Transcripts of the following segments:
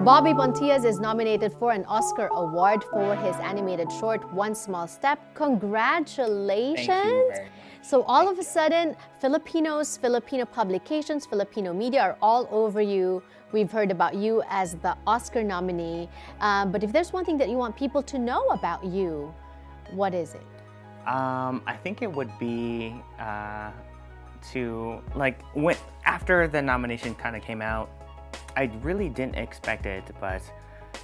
Bobby Pontillas is nominated for an Oscar award for his animated short, One Small Step. Congratulations! Thank you very much. So all of a sudden, Filipinos, Filipino publications, Filipino media are all over you. We've heard about you as the Oscar nominee. But if there's one thing that you want people to know about you, what is it? I think it would be after the nomination kind of came out, I really didn't expect it, but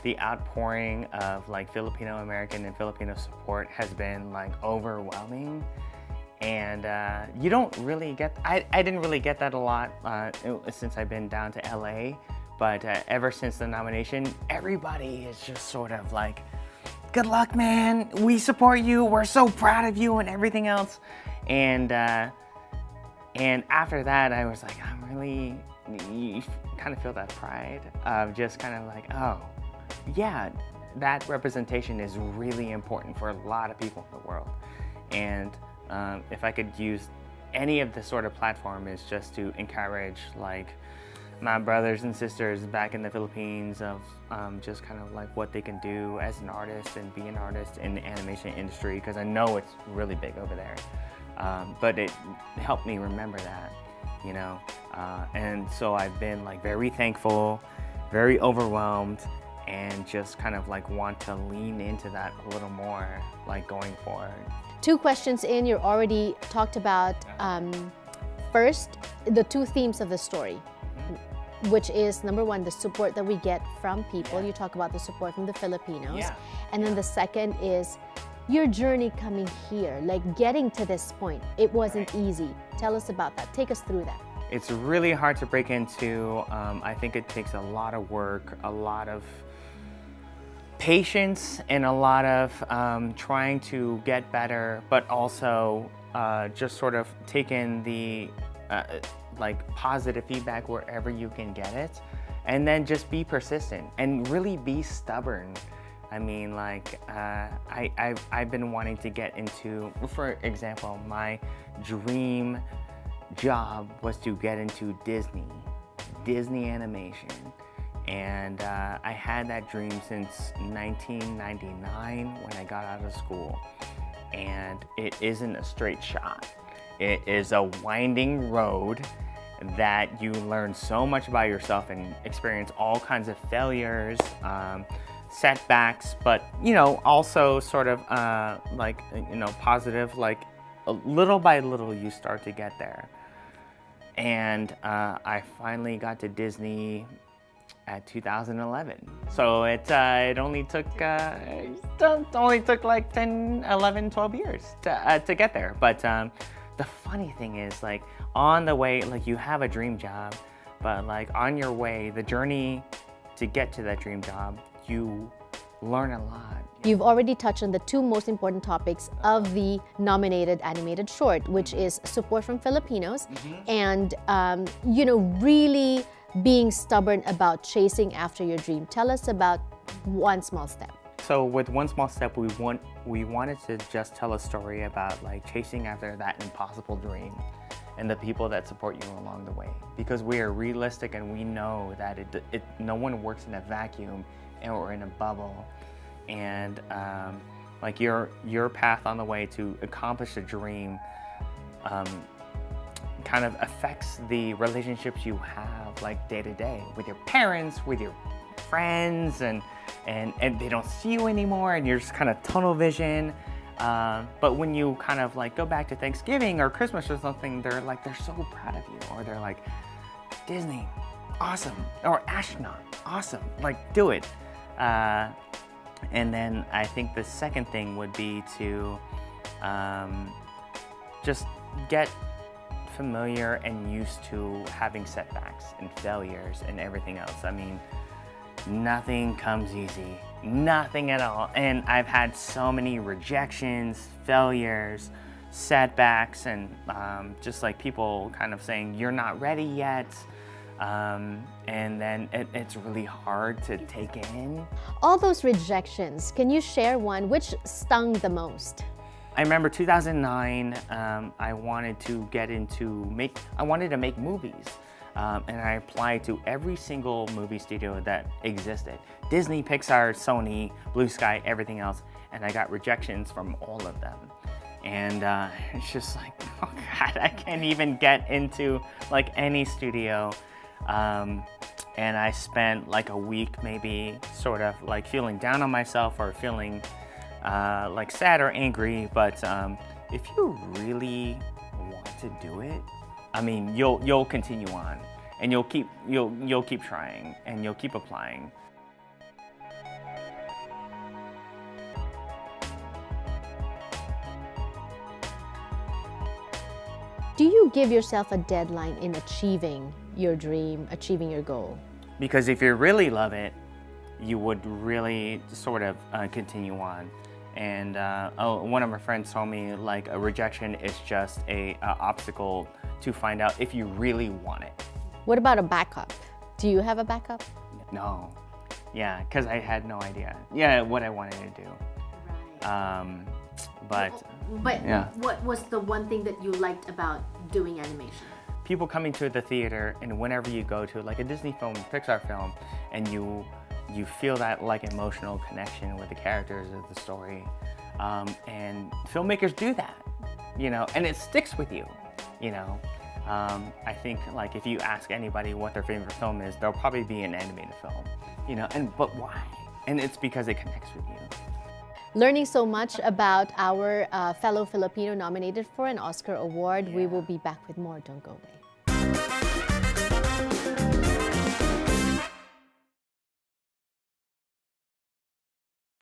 the outpouring of Filipino American and Filipino support has been overwhelming. And you don't really get, I didn't really get that a lot since I've been down to LA, but ever since the nomination, everybody is just sort of like, good luck, man, we support you, we're so proud of you and everything else. And after that, I was like, you kind of feel that pride of just kind of like, oh, yeah, that representation is really important for a lot of people in the world. And if I could use any of the sort of platform is just to encourage my brothers and sisters back in the Philippines of just kind of what they can do as an artist and be an artist in the animation industry, because I know it's really big over there. But it helped me remember that, you know. And so I've been very thankful, very overwhelmed, and just kind of want to lean into that a little more going forward. 2 questions in, you already talked about first, the 2 themes of the story, which is number 1, the support that we get from people. You talk about the support from the Filipinos. And then the second is your journey coming here, getting to this point. It wasn't easy. Tell us about that. Take us through that. It's really hard to break into. I think it takes a lot of work, a lot of patience, and a lot of trying to get better, but also just sort of take in the positive feedback wherever you can get it, and then just be persistent and really be stubborn. I mean, I've been wanting to get into, for example, my dream job was to get into Disney animation. And I had that dream since 1999 when I got out of school. And it isn't a straight shot. It is a winding road that you learn so much about yourself and experience all kinds of failures, setbacks, but also sort of positive, little by little you start to get there. And I finally got to Disney at 2011. So it only took 10, 11, 12 years to get there. But the funny thing is, on the way, you have a dream job, but on your way, the journey to get to that dream job, you learn a lot. You've already touched on the 2 most important topics of the nominated animated short, which is support from Filipinos and really being stubborn about chasing after your dream. Tell us about One Small Step. So with One Small Step, we wanted to just tell a story about chasing after that impossible dream and the people that support you along the way. Because we are realistic and we know that no one works in a vacuum or in a bubble. And your path on the way to accomplish a dream kind of affects the relationships you have day to day with your parents, with your friends, and they don't see you anymore and you're just kind of tunnel vision. But when you kind of go back to Thanksgiving or Christmas or something, they're so proud of you, or they're like, Disney, awesome, or astronaut, awesome, do it. And then I think the second thing would be to just get familiar and used to having setbacks and failures and everything else. I mean, nothing comes easy, nothing at all. And I've had so many rejections, failures, setbacks, and just people kind of saying, you're not ready yet. And then it's really hard to take in. All those rejections, can you share one? Which stung the most? I remember 2009, I wanted to make movies. and I applied to every single movie studio that existed. Disney, Pixar, Sony, Blue Sky, everything else. And I got rejections from all of them. And it's just like, oh God, I can't even get into like any studio. And I spent like a week maybe sort of like feeling down on myself or feeling like sad or angry. But if you really want to do it, I mean, you'll continue on, and you'll keep trying, and you'll keep applying. Do you give yourself a deadline in achieving your dream, achieving your goal? Because if you really love it, you would really sort of continue on. And one of my friends told me like a rejection is just a obstacle to find out if you really want it. What about a backup? Do you have a backup? No. Yeah, because I had no idea. Yeah, what I wanted to do. Right. But yeah. What was the one thing that you liked about doing animation? People coming to the theater, and whenever you go to like a Disney film, Pixar film, and you feel that like emotional connection with the characters of the story, and filmmakers do that, you know, and it sticks with you, you know. I think like if you ask anybody what their favorite film is, there'll probably be an animated film, you know, but why? And it's because it connects with you. Learning so much about our fellow Filipino nominated for an Oscar award. Yeah. We will be back with more. Don't go away.